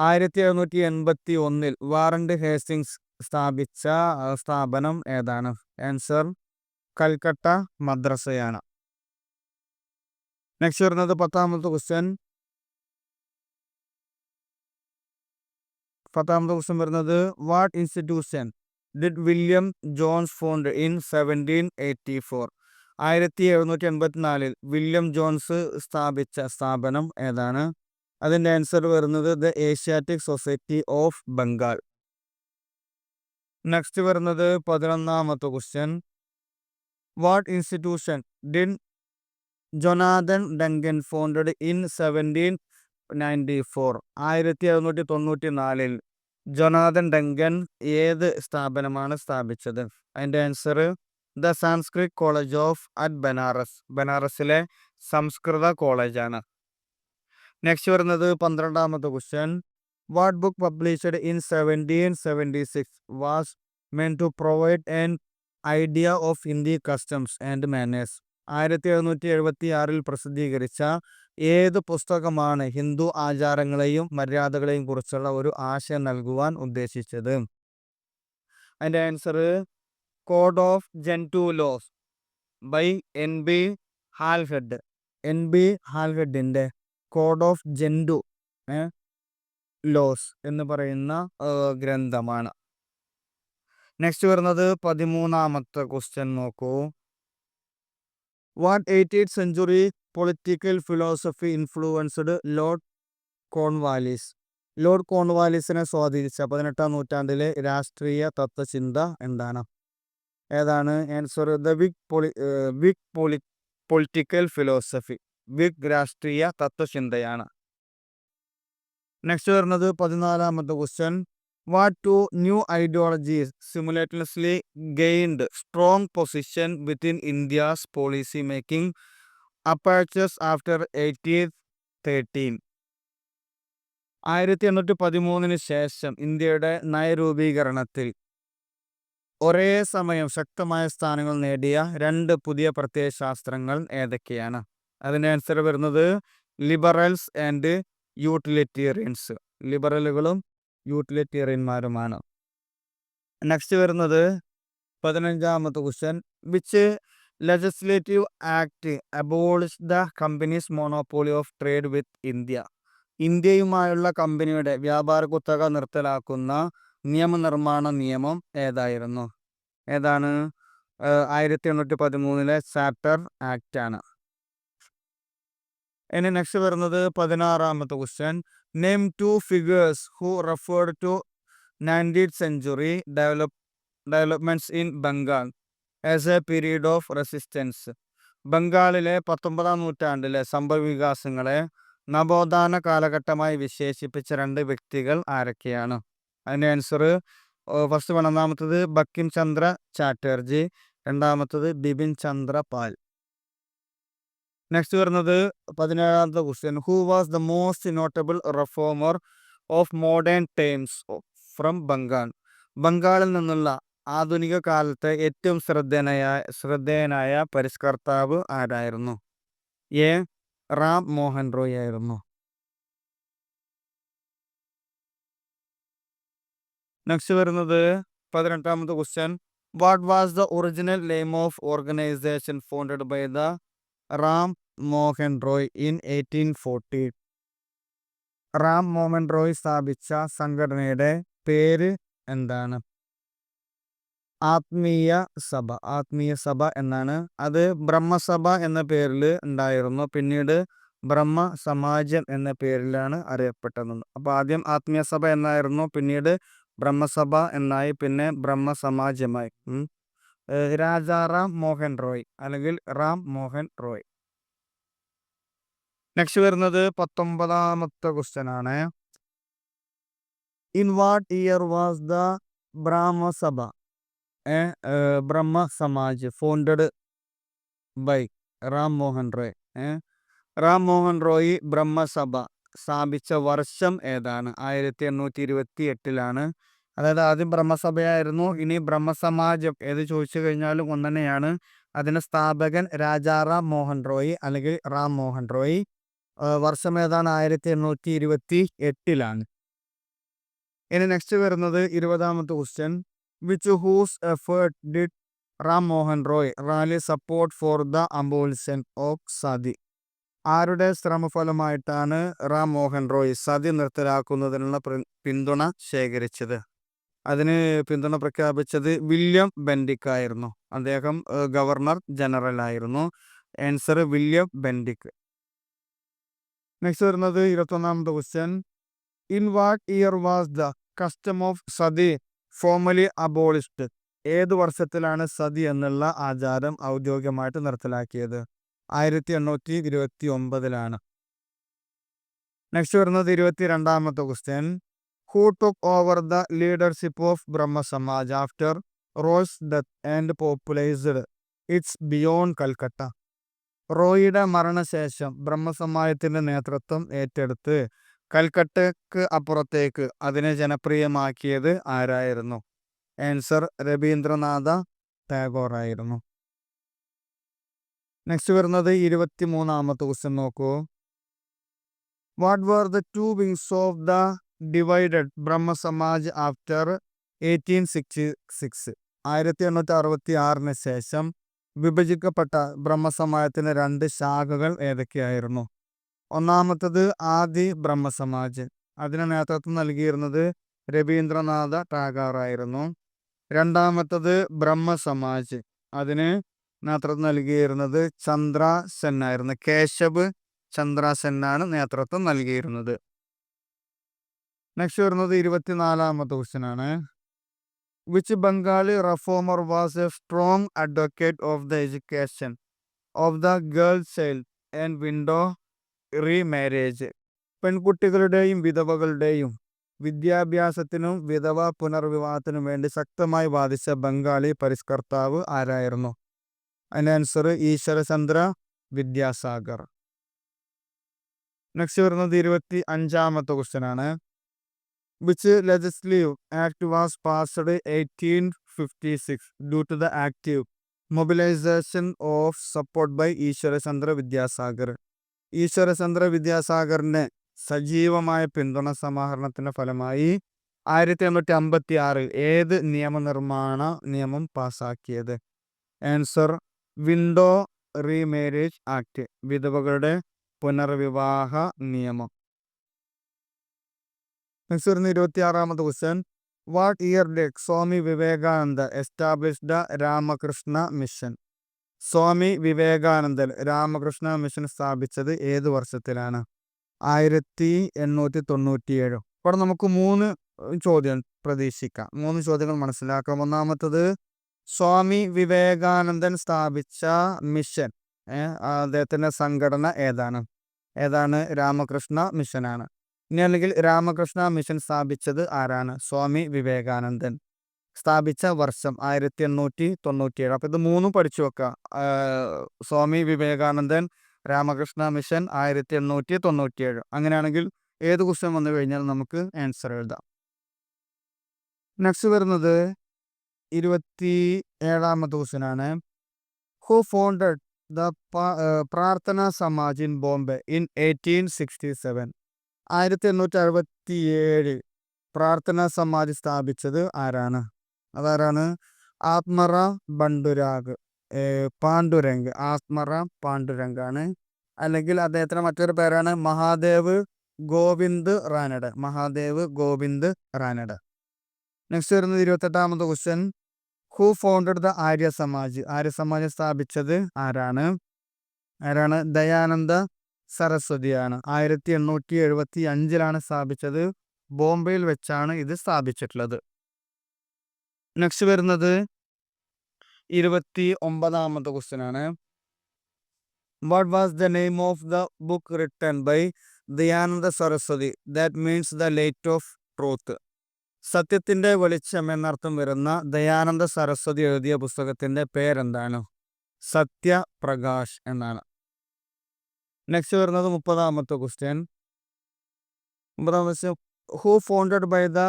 1781 Warren Hastings സ്ഥാപിച്ച സ്ഥാപനം ഏതാണ്? ആൻസർ കൽക്കട്ട മദ്രസയാണ്. നെക്സ്റ്റ് വരുന്നത് 10ാമത്തെ ക്വസ്റ്റ്യൻ. 10ാമത്തെ ക്വസ്റ്റ്യൻ വരുന്നത് what institution did William Jones found in 1784. 1784 William Jones സ്ഥാപിച്ച സ്ഥാപനം ഏതാണ്? അതിൻ്റെ ആൻസർ വരുന്നത് the Asiatic society of Bengal. Next വരുന്നത് 11ാമത്തെ question. What institution did Jonathan Duncan founded in 1794? 1794 Jonathan Duncan ഏത് സ്ഥാപനമാണ് സ്ഥാപിച്ചത്? അതിൻ്റെ answer the Sanskrit college of at Benares. ബനാറസിലെ സംസ്കൃത കോളേജാണ്. നെക്സ്റ്റ് വരുന്നത് 12ാമത്തെ question. What book published in 1776 was meant to provide an idea of Hindi customs and manners? 1776 പ്രസിദ്ധീകരിച്ച ഏത് പുസ്തകമാണ് ഹിന്ദു ആചാരങ്ങളെയും മര്യാദകളെയും കുറിച്ചുള്ള ഒരു ആശയം നൽകുവാൻ ഉദ്ദേശിച്ചത്? അതിൻ്റെ answer code of Gentoo laws by NB Halhed. NB ഹാൽഹെഡിൻ്റെ കോഡ് ഓഫ് ജെൻറ്റു ലോസ് എന്ന് പറയുന്ന ഗ്രന്ഥമാണ്. നെക്സ്റ്റ് വരുന്നത് 13ാമത്തെ ക്വസ്റ്റ്യൻ നോക്കൂ. What 18th century political philosophy influenced Lord Cornwallis? Lord കോൺവാലിസിനെ സ്വാധീനിച്ച 18ാം നൂറ്റാണ്ടിലെ രാഷ്ട്രീയ തത്വചിന്ത എന്താണ്? ഏതാണ് answer? The Whig political philosophy. Whig രാഷ്ട്രീയ തത്വചിന്തയാണ്. നെക്സ്റ്റ് വരുന്നത് 14ാമത്തെ question. What two new ideologies simultaneously gained strong position within India's policy making apparatus after 1813? 1813 ശേഷം ഇന്ത്യയുടെ നയരൂപീകരണത്തിൽ ഒരേ സമയം ശക്തമായ സ്ഥാനങ്ങൾ നേടിയ 2 പുതിയ പ്രത്യയശാസ്ത്രങ്ങൾ ഏതൊക്കെയാണ്? അതിൻ്റെ ആൻസർ വരുന്നത് ലിബറൽസ് ആൻഡ് യൂട്ടിലിറ്റേറിയൻസ്. ലിബറലുകളും യൂട്ടിലിറ്റേറിയന്മാരുമാണ്. നെക്സ്റ്റ് വരുന്നത് 15ാമത്തെ question. Which legislative act abolish the company's monopoly of trade with India? ഇന്ത്യയുമായുള്ള കമ്പനിയുടെ വ്യാപാര കുത്തക നിർത്തലാക്കുന്ന നിയമനിർമ്മാണ നിയമം ഏതായിരുന്നു? ഏതാണ്? 1813 ചാർട്ടർ ആക്ട് ആണ്. ഇനി നെക്സ്റ്റ് വരുന്നത് 16ാമത്തെ question. Name 2 figures who referred to 19th century developments in Bengal as a period of resistance? ബംഗാളിലെ 19ാം നൂറ്റാണ്ടിലെ സംഭവവികാസങ്ങളെ നവോത്ഥാന കാലഘട്ടമായി വിശേഷിപ്പിച്ച 2 വ്യക്തികൾ ആരൊക്കെയാണ്? അതിൻ്റെ ആൻസർ ഫസ്റ്റ് ഒന്നാമത്തത് ബങ്കിം ചന്ദ്ര ചാറ്റർജി, രണ്ടാമത്തത് ബിപിൻ ചന്ദ്ര പാൽ. നെക്സ്റ്റ് വരുന്നത് 17ാമത്തെ question. Who was the most notable reformer of modern times from Bengal? ബംഗാളിൽ നിന്നുള്ള ആധുനിക കാലത്തെ ഏറ്റവും ശ്രദ്ധേയനായ പരിഷ്കർത്താവ് ആരായിരുന്നു? എ റാം മോഹൻ റോയ് ആയിരുന്നു. നെക്സ്റ്റ് വരുന്നത് 18ാമത്തെ question. What was the original name of organization founded by the Ram Mohan Roy in 1840? Ram Mohan Roy സ്ഥാപിച്ച സംഘടനയുടെ പേര് എന്താണ്? ആത്മീയ സഭ. ആത്മീയ സഭ എന്നാണ്. അത് ബ്രഹ്മസഭ എന്ന പേരിൽ ഉണ്ടായിരുന്നു, പിന്നീട് ബ്രഹ്മ സമാജം എന്ന പേരിലാണ് അറിയപ്പെട്ടത്. അപ്പോൾ ആദ്യം ആത്മീയ സഭ എന്നായിരുന്നു, പിന്നീട് ബ്രഹ്മസഭ എന്നായി, പിന്നെ ബ്രഹ്മ സമാജമായി. രാജാറാം മോഹൻ റോയ് അല്ലെങ്കിൽ റാം മോഹൻ റോയ്. നെക്സ്റ്റ് വരുന്നത് 19ാമത്തെ ക്വസ്റ്റ്യൻ ആണ്. In what year was the Brahma Sabha Brahma Samaj founded by Ram Mohan Roy? Ram Mohan Roy Brahma Sabha സ്ഥാപിച്ച വർഷം ഏതാണ്? 1828 അതായത് ആദ്യം ബ്രഹ്മസഭയായിരുന്നു, ഇനി ബ്രഹ്മസമാജം ഏത് ചോദിച്ചു കഴിഞ്ഞാലും ഒന്നെന്നെയാണ്. അതിൻ്റെ സ്ഥാപകൻ രാജാറാം മോഹൻ റോയ് അല്ലെങ്കിൽ റാം മോഹൻ റോയ്. വർഷം ഏതാണ്? 1828. ഇനി നെക്സ്റ്റ് വരുന്നത് 20ാമത്തെ question. Which whose effort did Ram Mohan Roy rally support for the abolition of sati? ആരുടെ ശ്രമഫലമായിട്ടാണ് റാം മോഹൻ റോയ് സതി നിർത്തലാക്കുന്നതിനുള്ള പിന്തുണ ശേഖരിച്ചത്? അതിന് പിന്തുണ പ്രഖ്യാപിച്ചത് വില്യം ബെൻഡിക് ആയിരുന്നു. അദ്ദേഹം ഗവർണർ ജനറൽ ആയിരുന്നു. Answer William Bentinck. നെക്സ്റ്റ് വരുന്നത് 21ാമത്തെ question. In what year was the custom of sati formally abolished? ഏത് വർഷത്തിലാണ് സതി എന്നുള്ള ആചാരം ഔദ്യോഗികമായിട്ട് നിർത്തലാക്കിയത്? 1829 നെക്സ്റ്റ് വരുന്നത് 22ാമത്തെ question. Who took over the leadership of Brahmo Samaj after Roy's death and popularized its beyond Calcutta? റോയിയുടെ മരണശേഷം ബ്രഹ്മസമാജത്തിന്റെ നേതൃത്വം ഏറ്റെടുത്ത് കൽക്കട്ടയ്ക്ക് അപ്പുറത്തേക്ക് അതിനെ ജനപ്രിയമാക്കിയത് ആരായിരുന്നു? ആൻസർ രവീന്ദ്രനാഥ ടാഗോർ ആയിരുന്നു. നെക്സ്റ്റ് വരുന്നത് 23ാമത്തെ ക്വസ്റ്റ്യൻ നോക്കൂ. What were the to wings of the divided Brahmo Samaj after 1866? 1866 ശേഷം വിഭജിക്കപ്പെട്ട ബ്രഹ്മസമാജത്തിന് 2 ശാഖകൾ ഏതൊക്കെയായിരുന്നു? ഒന്നാമത്തത് ആദി ബ്രഹ്മസമാജ്, അതിന് നേതൃത്വം നൽകിയിരുന്നത് രവീന്ദ്രനാഥ ടാഗോർ ആയിരുന്നു. രണ്ടാമത്തത് ബ്രഹ്മസമാജ്, അതിന് നേതൃത്വം നൽകിയിരുന്നത് ചന്ദ്ര സെൻ ആയിരുന്നു. കേശവ് ചന്ദ്ര സെന്നാണ് നേതൃത്വം നൽകിയിരുന്നത്. നെക്സ്റ്റ് വരുന്നത് 24ാമത്തെ ക്വസ്റ്റ്യൻ ആണ്. Which Bengali reformer was a strong advocate of the education of the girl child and widow remarriage? പെൺകുട്ടികളുടെയും വിധവകളുടെയും വിദ്യാഭ്യാസത്തിനും വിധവ പുനർവിവാഹത്തിനും വേണ്ടി ശക്തമായി വാദിച്ച ബംഗാളി പരിഷ്കർത്താവ് ആരായിരുന്നു? അതിൻ്റെ ആൻസർ ഈശ്വരചന്ദ്ര വിദ്യാസാഗർ. നെക്സ്റ്റ് വരുന്നത് 25ാമത്തെ ക്വസ്റ്റ്യൻ ആണ്. Which legislative act was passed 1856 due to the active mobilization of support by Ishwar Chandra Vidyasagar? Ishwar Chandra വിദ്യാസാഗറിന്റെ സജീവമായ പിന്തുണ സമാഹരണത്തിന്റെ ഫലമായി 1856 ഏത് നിയമനിർമ്മാണ നിയമം പാസാക്കിയത്? ആൻസർ വിൻഡോ റീമാരേജ് ആക്ട്, വിധവകളുടെ പുനർവിവാഹ നിയമം. നെക്സ്റ്റ് വരുന്ന 26ാമത്തെ question. What year did Swami Vivekananda establish the Ramakrishna mission? Swami വിവേകാനന്ദൻ രാമകൃഷ്ണ മിഷൻ സ്ഥാപിച്ചത് ഏത് വർഷത്തിലാണ്? 1897. ഇവിടെ നമുക്ക് 3 ചോദ്യം പ്രതീക്ഷിക്കാം, 3 ചോദ്യങ്ങൾ മനസ്സിലാക്കാം. ഒന്നാമത്തത്, സ്വാമി വിവേകാനന്ദൻ സ്ഥാപിച്ച മിഷൻ, അദ്ദേഹത്തിന്റെ സംഘടന ഏതാണ്? രാമകൃഷ്ണ മിഷനാണ്. ഇനി അല്ലെങ്കിൽ രാമകൃഷ്ണ മിഷൻ സ്ഥാപിച്ചത് ആരാണ്? സ്വാമി വിവേകാനന്ദൻ. സ്ഥാപിച്ച വർഷം 1897. അപ്പൊ ഇത് 3 പഠിച്ചു വെക്കുക. സ്വാമി വിവേകാനന്ദൻ, രാമകൃഷ്ണ മിഷൻ, 1897. അങ്ങനെയാണെങ്കിൽ ഏത് ക്വസ്റ്റ്യൻ വന്നു കഴിഞ്ഞാൽ നമുക്ക് ആൻസർ എഴുതാം. നെക്സ്റ്റ് വരുന്നത് 27ാമത്തെ ക്വസ്റ്റ്യൻ ആണ്. ഹു ഫൗണ്ടഡ് ദ പ്രാർത്ഥന സമാജ് ഇൻ ബോംബെ ഇൻ 1867? 1867 പ്രാർത്ഥന സമാജ് സ്ഥാപിച്ചത് ആരാണ്? അതാരാണ്? ആത്മറ പാണ്ഡുരംഗ്. ആത്മറ പാണ്ഡുരംഗ് ആണ്. അല്ലെങ്കിൽ അദ്ദേഹത്തിന് മറ്റൊരു പേരാണ് മഹാദേവ് ഗോവിന്ദ് റാനഡെ. നെക്സ്റ്റ് വരുന്നത് 28ാമത്തെ question. Who founded the Arya Samaj? Arya Samaj സ്ഥാപിച്ചത് ആരാണ്? ദയാനന്ദ സരസ്വതിയാണ്. 1875 സ്ഥാപിച്ചത്. ബോംബെയിൽ വെച്ചാണ് ഇത് സ്ഥാപിച്ചിട്ടുള്ളത്. നെക്സ്റ്റ് വരുന്നത് 29ാമത്തെ ക്വസ്റ്റ്യൻ ആണ്. What was the name of the book written by Dayananda Saraswati that means the light of truth? സത്യത്തിന്റെ വെളിച്ചം എന്നർത്ഥം വരുന്ന ദയാനന്ദ സരസ്വതി എഴുതിയ പുസ്തകത്തിന്റെ പേരെന്താണ്? സത്യപ്രകാശ് എന്നാണ്. നെക്സ്റ്റ് വരുന്നത് 30ാമത്തെ question. Who founded by the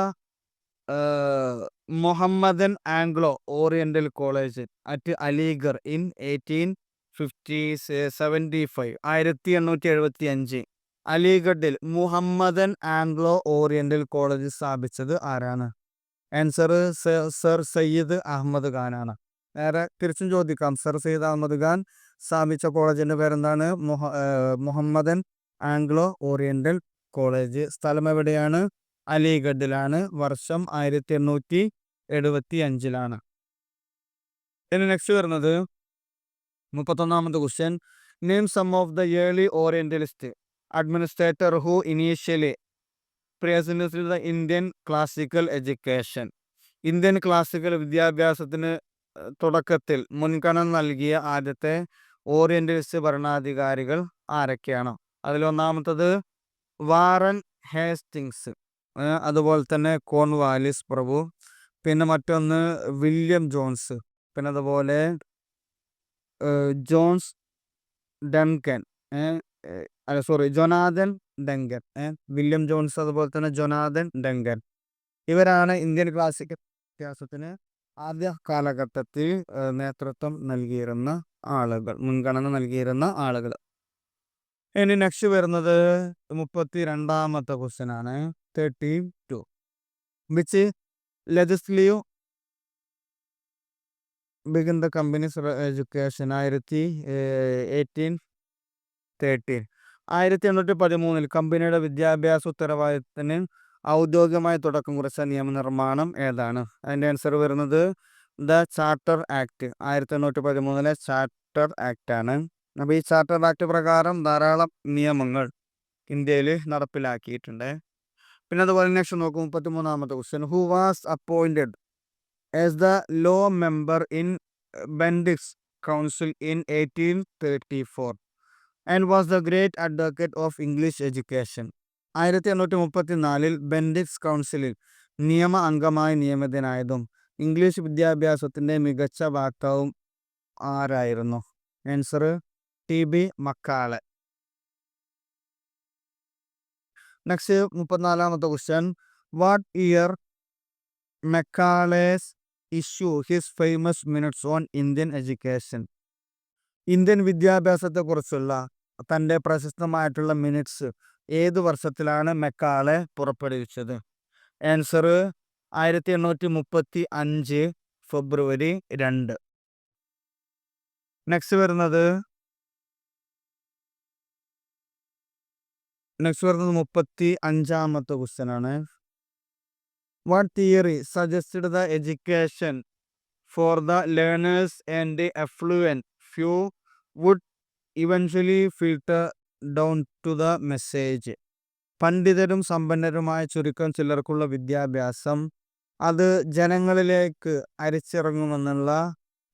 Mohammedan Anglo oriental college at Aligarh in 1875? 1875 അലിഗഡിൽ മുഹമ്മദൻ ആംഗ്ലോ ഓറിയന്റൽ കോളേജ് സ്ഥാപിച്ചത് ആരാണ്? ആൻസർ സർ സയ്യിദ് അഹമ്മദ് ഖാൻ ആണ്. നേരെ തിരിച്ചും ചോദിക്കാം. സർ സയ്യിദ് അഹമ്മദ് ഖാൻ സ്ഥാപിച്ച കോളേജിന്റെ പേരെന്താണ്? Mohammedan Anglo oriental college. സ്ഥലം എവിടെയാണ്? അലിഗഡിലാണ്. വർഷം 1875. ഇനി നെക്സ്റ്റ് വരുന്നത് 31ാമത്തെ question. Name some of the early orientalist administrator who initially presented the Indian classical education? Indian classical വിദ്യാഭ്യാസത്തിന് തുടക്കത്തിൽ മുൻഗണന നൽകിയ ആദ്യത്തെ ഓറിയന്റലിസ്റ്റ് ഭരണാധികാരികൾ ആരൊക്കെയാണ്? അതിലൊന്നാമത്തത് വാറൻ ഹേസ്റ്റിങ്സ്, അതുപോലെ തന്നെ കോൺവാലിസ് പ്രഭു, പിന്നെ മറ്റൊന്ന് വില്യം ജോൺസ്, പിന്നെ അതുപോലെ ജോൺസ് ഡങ്കൻ, അല്ല sorry Jonathan Duncan, William Jones അതുപോലെ തന്നെ ജൊനാഥൻ ഡങ്കൻ. ഇവരാണ് ഇന്ത്യൻ ക്ലാസിക്കൽ വിദ്യാഭ്യാസത്തിന് ആദ്യ കാലഘട്ടത്തിൽ നേതൃത്വം നൽകിയിരുന്ന ആളുകൾ, മുൻഗണന നൽകിയിരുന്ന ആളുകൾ. ഇനി നെക്സ്റ്റ് വരുന്നത് 32ാമത്തെ ക്വസ്റ്റ്യൻ ആണ്. 32. Which legislative begin the companies education? 1813. 1813 കമ്പനിയുടെ വിദ്യാഭ്യാസ ഉത്തരവാദിത്തത്തിന് ഔദ്യോഗികമായി തുടക്കം കുറിച്ച നിയമനിർമ്മാണം ഏതാണ്? അതിൻ്റെ ആൻസർ വരുന്നത് the charter act. 1813 charter act ആണ്. അപ്പോൾ ഈ ചാർട്ടർ ആക്ട് പ്രകാരം ധാരാളം നിയമങ്ങൾ ഇന്ത്യയിൽ നടപ്പിലാക്കിയിട്ടുണ്ട്. പിന്നെ അതുപോലെ നെക്സ്റ്റ് നോക്കും 33ാമത്തെ question. Who was appointed as the law member in Bentinck's council in 1834 and was the great advocate of English education? 1834 Bentinck's കൗൺസിലിൽ നിയമ അംഗമായി നിയമിതനായതും ഇംഗ്ലീഷ് വിദ്യാഭ്യാസത്തിൻ്റെ മികച്ച വക്താവും ആരായിരുന്നു? Answer TB Macaulay. നെക്സ്റ്റ് 34ാമത്തെ question. What year Macaulay's issue his famous minutes on Indian education? Indian വിദ്യാഭ്യാസത്തെക്കുറിച്ചുള്ള തൻ്റെ പ്രശസ്തമായിട്ടുള്ള മിനിറ്റ്സ് ഏത് വർഷത്തിലാണ് മെക്കാളെ പുറപ്പെടുവിച്ചത്? Answer 1835 February 2. നെക്സ്റ്റ് വരുന്നത് 35ാമത്തെ ക്വസ്റ്റ്യൻ ആണ്. What theory suggested the education for the learners and affluent few would eventually filter down to the masses? പണ്ഡിതരും സമ്പന്നരുമായ ചുരുക്കം ചിലർക്കുള്ള വിദ്യാഭ്യാസം അത് ജനങ്ങളിലേക്ക് അരിച്ചിറങ്ങുമെന്നുള്ള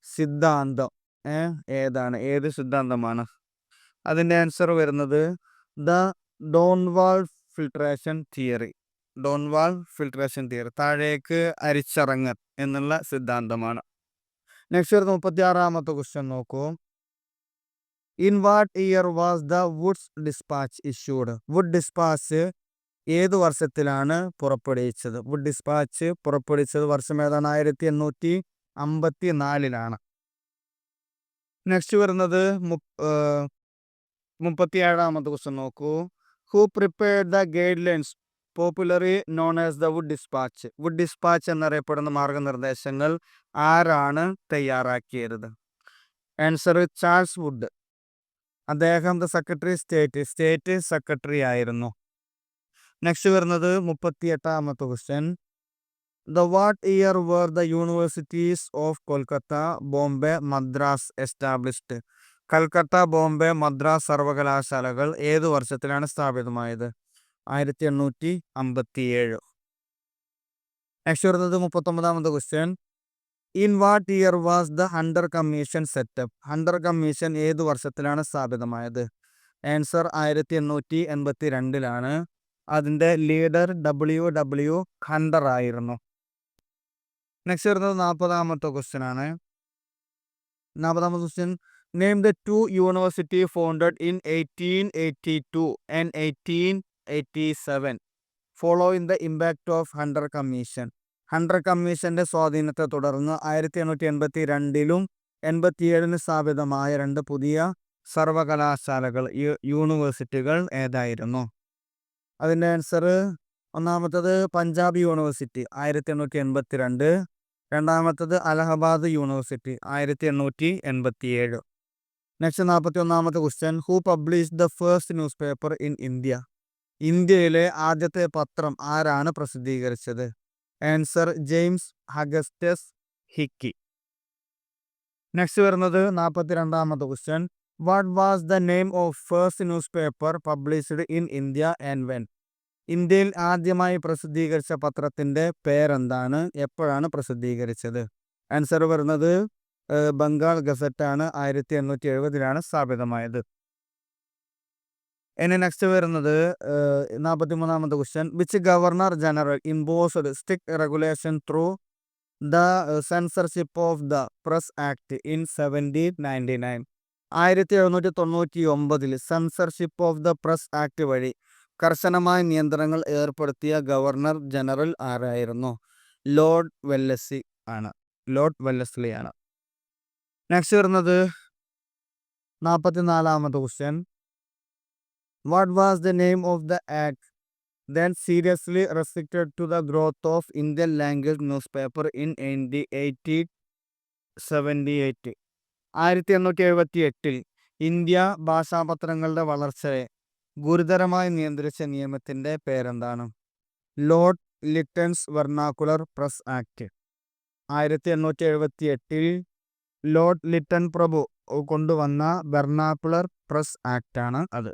സിദ്ധാന്തം ഏതാണ്? ഏത് സിദ്ധാന്തമാണ്? അതിൻ്റെ ആൻസർ വരുന്നത് the downward filtration theory. Downward filtration theory, താഴേക്ക് അരിച്ചിറങ്ങൽ എന്നുള്ള സിദ്ധാന്തമാണ്. നെക്സ്റ്റ് വരുന്ന 36ാമത്തെ ക്വസ്റ്റ്യൻ നോക്കൂ. In what year was the Wood's dispatch issued? Wood dispatch ഏത് വർഷത്തിലാണ് പുറപ്പെടുവിച്ചത്? വുഡ് ഡിസ്പാച്ച് പുറപ്പെടുവിച്ചത് വർഷം ഏതാണ്? 1854 നെക്സ്റ്റ് വരുന്നത് 37ാമത്തെ ക്വസ്റ്റ്യൻ നോക്കൂ. Who prepared the guidelines popularly known as the Wood dispatch? Wood dispatch എന്നറിയപ്പെടുന്ന മാർഗനിർദ്ദേശങ്ങൾ ആരാണ് തയ്യാറാക്കിയത്? Answer Charles Wood. അദ്ദേഹം ദ സ്റ്റേറ്റ് സെക്രട്ടറി ആയിരുന്നു. നെക്സ്റ്റ് വരുന്നത് 38ാമത്തെ question. The what year were the universities of Kolkata, Bombay, Madras established? Calcutta, Bombay, Madras സർവകലാശാലകൾ ഏതു വർഷത്തിലാണ് സ്ഥാപിതമായത്? 1857. നെക്സ്റ്റ് വരുന്നത് 39ാമത്തെ question. In what year was the Hunter commission set up? Hunter commission ഏതു വർഷത്തിലാണ് സ്ഥാപിതമായത്? ആൻസർ 1882 അതിൻ്റെ ലീഡർ W ഹണ്ടർ ആയിരുന്നു. നെക്സ്റ്റ് വരുന്നത് 40ാമത്തെ ക്വസ്റ്റ്യൻ ആണ്. 40ാമത്തെ question. Name the 2 university founded in 1882 and 1887 following the impact of Hunter commission? Hunter കമ്മീഷന്റെ സ്വാധീനത്തെ തുടർന്ന് 1882 87 സ്ഥാപിതമായ 2 പുതിയ സർവകലാശാലകൾ, യൂണിവേഴ്സിറ്റികൾ ഏതായിരുന്നു? അതിൻ്റെ ആൻസർ ഒന്നാമത്തത് പഞ്ചാബ് യൂണിവേഴ്സിറ്റി 1882, രണ്ടാമത്തത് അലഹബാദ് യൂണിവേഴ്സിറ്റി 1887. നെക്സ്റ്റ് 41ാമത്തെ question. Who published the first newspaper in India? ഇന്ത്യയിലെ ആദ്യത്തെ പത്രം ആരാണ് പ്രസിദ്ധീകരിച്ചത്? Answer James Augustus Hicky. Next വരുന്നത് 42ാമത്തെ question. What was the name of first newspaper published in India and when? ഇന്ത്യയിൽ ആദ്യമായി പ്രസിദ്ധീകരിച്ച പത്രത്തിന്റെ പേരെന്താണ്? എപ്പോഴാണ് പ്രസിദ്ധീകരിച്ചത്? ആൻസർ വരുന്നത് ബംഗാൾ ഗസറ്റാണ്. 1870 സ്ഥാപിതമായത്. ഇനി നെക്സ്റ്റ് വരുന്നത് 43ാമത്തെ question. Which governor general imposed strict regulation through the censorship of the press act in 1799? 1799 censorship of the press act വഴി കർശനമായ നിയന്ത്രണങ്ങൾ ഏർപ്പെടുത്തിയ ഗവർണർ ജനറൽ ആരായിരുന്നു? ലോർഡ് വെല്ലസ്ലി ആണ്. നെക്സ്റ്റ് വരുന്നത് 44ാമത്തെ question. What was the name of the act then seriously restricted to the growth of Indian language newspaper in 1878? 1878 India ഭാഷാപത്രങ്ങളുടെ വളർച്ചയെ ഗുരുതരമായി നിയന്ത്രിച്ച നിയമത്തിന്റെ പേരെന്താണ്? Lord Lytton's vernacular press act. 1878 Lord Lytton പ്രഭു കൊണ്ടുവന്ന വെർണാക്കുലർ പ്രസ് ആക്ട് ആണ് അത്.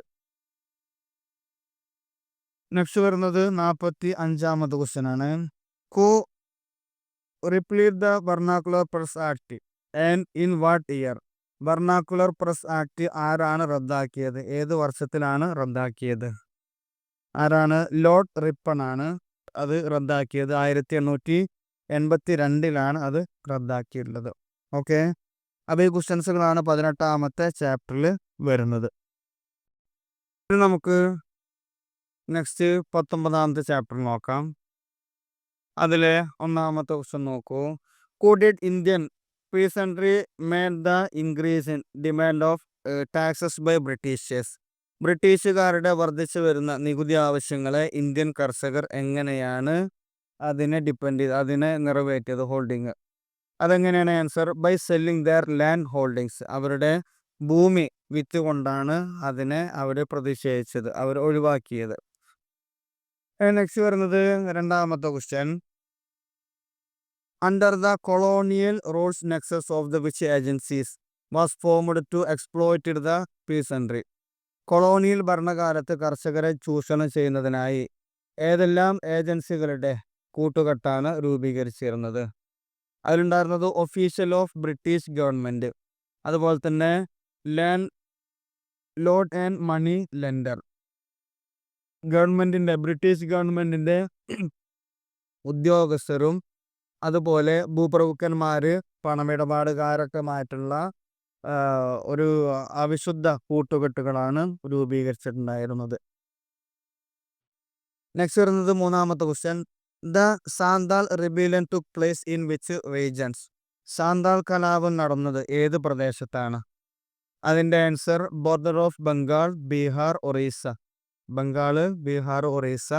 നെക്സ്റ്റ് വരുന്നത് 45ാമത്തെ ക്വസ്റ്റ്യൻ ആണ്. Who repealed the vernacular press act and in what year? Vernacular press act ആരാണ് റദ്ദാക്കിയത്? ഏത് വർഷത്തിലാണ് റദ്ദാക്കിയത്? ആരാണ്? ലോർഡ് റിപ്പൺ ആണ് അത് റദ്ദാക്കിയത്. 1882 അത് റദ്ദാക്കിയിട്ടുള്ളത്. ഓക്കെ, അപ്പോൾ ഈ ക്വസ്റ്റ്യൻസുകളാണ് 18ാമത്തെ ചാപ്റ്ററിൽ വരുന്നത്. ഇനി നമുക്ക് നെക്സ്റ്റ് 19ാമത്തെ ചാപ്റ്റർ നോക്കാം. അതിലെ 1ാമത്തെ ക്വസ്റ്റ്യൻ നോക്കൂ. Could Indian peasantry made the increase in demand of taxes by Britishers? ബ്രിട്ടീഷുകാരുടെ വർദ്ധിച്ചു വരുന്ന നികുതി ആവശ്യങ്ങളെ ഇന്ത്യൻ കർഷകർ എങ്ങനെയാണ് അതിനെ നിറവേറ്റിയത്? ഹോൾഡിങ്. അതെങ്ങനെയാണ്? Answer by selling their land holdings. അവരുടെ ഭൂമി വിറ്റുകൊണ്ടാണ് അതിനെ അവർ പ്രതിഷേധിച്ചത്, അവർ ഒഴിവാക്കിയത്. നെക്സ്റ്റ് വരുന്നത് 2ാമത്തെ question. Under the colonial rules nexus of the which agencies was formed to exploit the peasantry? Colonial ഭരണകാലത്ത് കർഷകരെ ചൂഷണം ചെയ്യുന്നതിനായി ഏതെല്ലാം ഏജൻസികളുടെ കൂട്ടുകെട്ടാണ് രൂപീകരിച്ചിരുന്നത്? അതിലുണ്ടായിരുന്നത് ഒഫീഷ്യൽ ഓഫ് ബ്രിട്ടീഷ് ഗവൺമെൻറ്, അതുപോലെ തന്നെ landlord and money lender. British ഗവൺമെൻറ്റിൻ്റെ ഉദ്യോഗസ്ഥരും അതുപോലെ ഭൂപ്രഭുക്കന്മാർ, പണമിടപാടുകാരൊക്കെയുമായിട്ടുള്ള ഒരു അവിശുദ്ധ കൂട്ടുകെട്ടുകളാണ് രൂപീകരിച്ചിട്ടുണ്ടായിരുന്നത്. നെക്സ്റ്റ് വരുന്നത് 3ാമത്തെ question. The Santhal rebellion took place in which regions? Santhal കലാപം നടന്നത് ഏത് പ്രദേശത്താണ്? അതിൻ്റെ answer border of Bengal, Bihar, Orissa. Bengal, Bihar, Orissa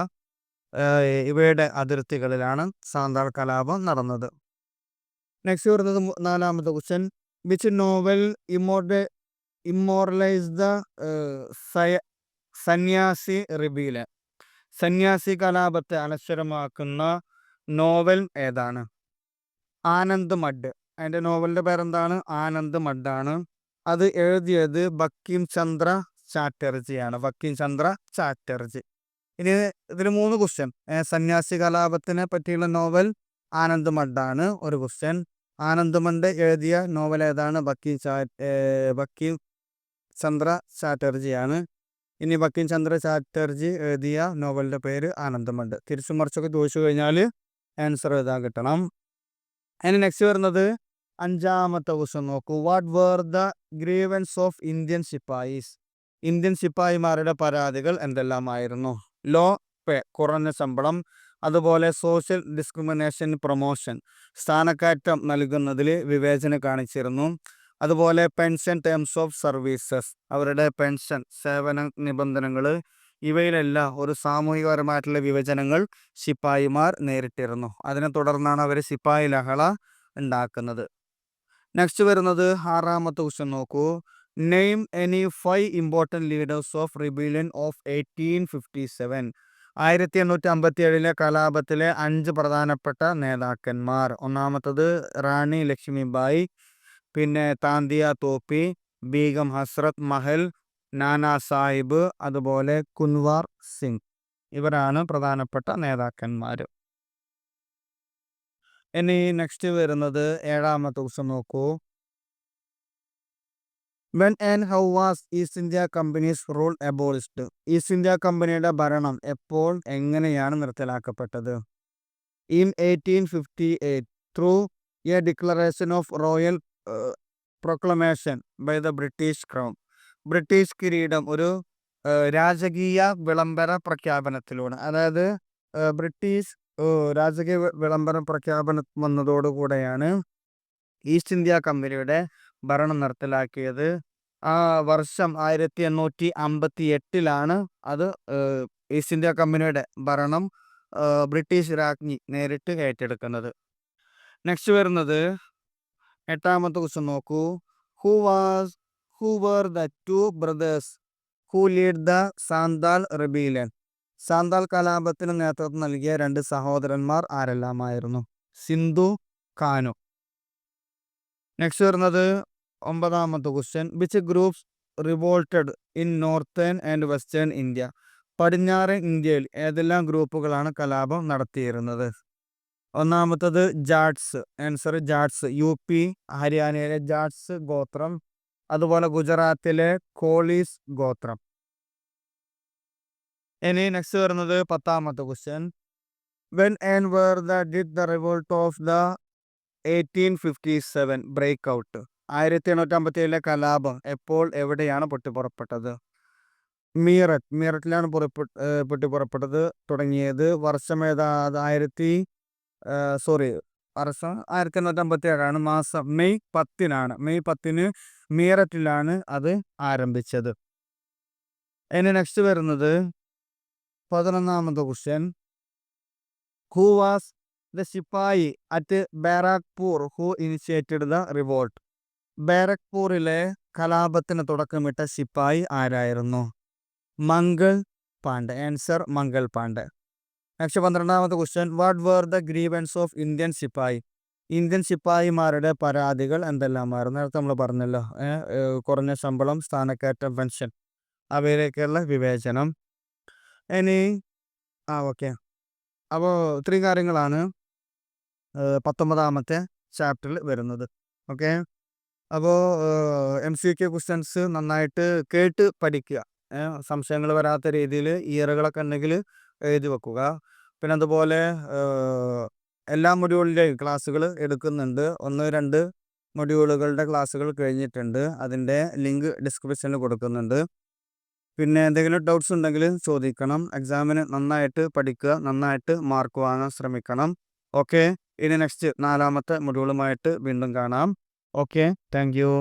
ഇവയുടെ അതിർത്തികളിലാണ് സാന്താൾ കലാപം നടന്നത്. നെക്സ്റ്റ് വരുന്നത് 4ാമത്തെ question. Which novel immortalise the sannyasi rebellion? Sannyasi കലാപത്തെ അനശ്വരമാക്കുന്ന നോവൽ ഏതാണ്? ആനന്ദ് മഡ്. അതിൻ്റെ നോവലിൻ്റെ പേരെന്താണ്? ആനന്ദ് മഡാണ്. അത് എഴുതിയത് ബങ്കിം ചന്ദ്ര ചാറ്റർജിയാണ്. ഇനി ഇതിൽ 3 ക്വസ്റ്റ്യൻ. സന്യാസി കലാപത്തിനെ പറ്റിയുള്ള നോവൽ ആനന്ദ് മഡാണ് ഒരു ക്വസ്റ്റ്യൻ. ആനന്ദ് മഡ് എഴുതിയ നോവൽ ഏതാണ്? ബങ്കിം ചന്ദ്ര ചാറ്റർജിയാണ്. ഇനി ബങ്കിം ചന്ദ്ര ചാറ്റർജി എഴുതിയ നോവലിൻ്റെ പേര് ആനന്ദ് മഡ്. തിരിച്ചും മറിച്ചൊക്കെ ചോദിച്ചു കഴിഞ്ഞാൽ ആൻസർ എഴുതാൻ കിട്ടണം. അതിന് നെക്സ്റ്റ് വരുന്നത് 5ാമത്തെ ക്വസ്റ്റ്യൻ നോക്കൂ. What were the grievances of Indian sepoys? Indian സിപ്പായിമാരുടെ പരാതികൾ എന്തെല്ലാമായിരുന്നു? ലോ പേ, കുറഞ്ഞ ശമ്പളം, അതുപോലെ സോഷ്യൽ ഡിസ്ക്രിമിനേഷൻ പ്രൊമോഷൻ, സ്ഥാനക്കയറ്റം നൽകുന്നതിൽ വിവേചനം കാണിച്ചിരുന്നു, അതുപോലെ പെൻഷൻ ടേംസ് ഓഫ് സർവീസസ്, അവരുടെ പെൻഷൻ സേവന നിബന്ധനകൾ, ഇവയിലെല്ലാം ഒരു സാമൂഹികപരമായിട്ടുള്ള വിഭജനങ്ങൾ ശിപ്പായിമാർ നേരിട്ടിരുന്നു. അതിനെ തുടർന്നാണ് അവർ ശിപ്പായി ലഹള ഉണ്ടാക്കുന്നത്. നെക്സ്റ്റ് വരുന്നത് 6ാമത്തെ ക്വസ്റ്റ്യൻ നോക്കൂ. Name any 5 important leaders of rebellion of 1857? 1857 കലാപത്തിലെ 5 പ്രധാനപ്പെട്ട നേതാക്കന്മാർ. 1ാമത്തത് റാണി ലക്ഷ്മിബായി, പിന്നെ താന്തിയ തോപ്പി, ബീഗം ഹസ്രത്ത് മഹൽ, നാനാ സാഹിബ്, അതുപോലെ കുൻവാർ സിംഗ്. ഇവരാണ് പ്രധാനപ്പെട്ട നേതാക്കന്മാർ. ഇനി നെക്സ്റ്റ് വരുന്നത് 7ാമത്തെ ക്വസ്റ്റ്യൻ നോക്കൂ. When and how was East India company's rule abolished? East India കമ്പനിയുടെ ഭരണം എപ്പോൾ എങ്ങനെയാണ് നിർത്തലാക്കപ്പെട്ടത്? In 1858 through a declaration of royal proclamation by the British crown. British കിരീടം ഒരു രാജകീയ വിളംബര പ്രഖ്യാപനത്തിലൂടെ, അതായത് ബ്രിട്ടീഷ് രാജകീയ വിളംബര പ്രഖ്യാപനം വന്നതോടുകൂടെയാണ് ഈസ്റ്റ് ഇന്ത്യ കമ്പനിയുടെ ഭരണം നിർത്തലാക്കിയത്. ആ വർഷം 1858 അത് ഈസ്റ്റ് ഇന്ത്യ കമ്പനിയുടെ ഭരണം ബ്രിട്ടീഷ് രാജ്ഞി നേരിട്ട് ഏറ്റെടുക്കുന്നത്. നെക്സ്റ്റ് വരുന്നത് 8ാമത്തെ ക്വസ്റ്റ്യൻ നോക്കൂ. Who were the two brothers who led the Santhal rebellion? Santhal കലാപത്തിന് നേതൃത്വം നൽകിയ 2 സഹോദരന്മാർ ആരെല്ലാമായിരുന്നു? സിന്ധു, കാനു. നെക്സ്റ്റ് വരുന്നത് 9ാമത്തെ question. Which groups revolted in northern and western India? പടിഞ്ഞാറൻ ഇന്ത്യയിൽ ഏതെല്ലാം ഗ്രൂപ്പുകളാണ് കലാപം നടത്തിയിരുന്നത്? ഒന്നാമത്തത് ജാട്സ്. ആൻസർ ജാട്സ്. UP ഹരിയാനയിലെ ജാട്സ് ഗോത്രം, അതുപോലെ ഗുജറാത്തിലെ കോളീസ് ഗോത്രം. ഇനി നെക്സ്റ്റ് വരുന്നത് 10ാമത്തെ question. When and where did the revolt of the 1857 break out? 1857 കലാപം എപ്പോൾ എവിടെയാണ് പൊട്ടിപ്പുറപ്പെട്ടത്? മീററ്റിലാണ് പൊട്ടിപ്പുറപ്പെട്ടത്. തുടങ്ങിയത് വർഷം ഏതാ? 1857 മാസം മെയ് 10 മെയ് 10 മീററ്റിലാണ് അത് ആരംഭിച്ചത്. ഇനി നെക്സ്റ്റ് വരുന്നത് 11ാമത്തെ question. Who was the sepoy at Barrackpore who initiated the revolt? ബാരക്പൂരിലെ കലാപത്തിന് തുടക്കമിട്ട സിപ്പായി ആരായിരുന്നു? മംഗൾ പാണ്ഡെ. ആൻസർ മംഗൾ പാണ്ഡെ. നെക്സ്റ്റ് 12ാമത്തെ question. What were the grievances of Indian sepoy? Indian സിപ്പായിമാരുടെ പരാതികൾ എന്തെല്ലാമായിരുന്നു? നേരത്തെ നമ്മൾ പറഞ്ഞല്ലോ, കുറഞ്ഞ ശമ്പളം, സ്ഥാനക്കയറ്റം, പെൻഷൻ, അവയിലേക്കുള്ള വിവേചനം. ഇനി ഓക്കെ, അപ്പോൾ ഇത്രയും കാര്യങ്ങളാണ് 19ാമത്തെ ചാപ്റ്ററിൽ വരുന്നത്. ഓക്കെ, അപ്പോൾ MCQ ക്വസ്റ്റ്യൻസ് നന്നായിട്ട് കേട്ട് പഠിക്കുക. സംശയങ്ങൾ വരാത്ത രീതിയിൽ ഇയറുകളൊക്കെ ഉണ്ടെങ്കിൽ എഴുതി വെക്കുക. പിന്നെ അതുപോലെ എല്ലാ മൊഡ്യൂളിൻ്റെയും ക്ലാസ്സുകൾ എടുക്കുന്നുണ്ട്. 1-2 മൊഡ്യൂളുകളുടെ ക്ലാസ്സുകൾ കഴിഞ്ഞിട്ടുണ്ട്. അതിൻ്റെ ലിങ്ക് ഡിസ്ക്രിപ്ഷനിൽ കൊടുക്കുന്നുണ്ട്. പിന്നെ എന്തെങ്കിലും ഡൗട്ട്സ് ഉണ്ടെങ്കിൽ ചോദിക്കണം. എക്സാമിന് നന്നായിട്ട് പഠിക്കുക, നന്നായിട്ട് മാർക്ക് വാങ്ങാൻ ശ്രമിക്കണം. ഓക്കെ, ഇനി നെക്സ്റ്റ് 4ാമത്തെ മൊഡ്യൂളുമായിട്ട് വീണ്ടും കാണാം. Okay, thank you.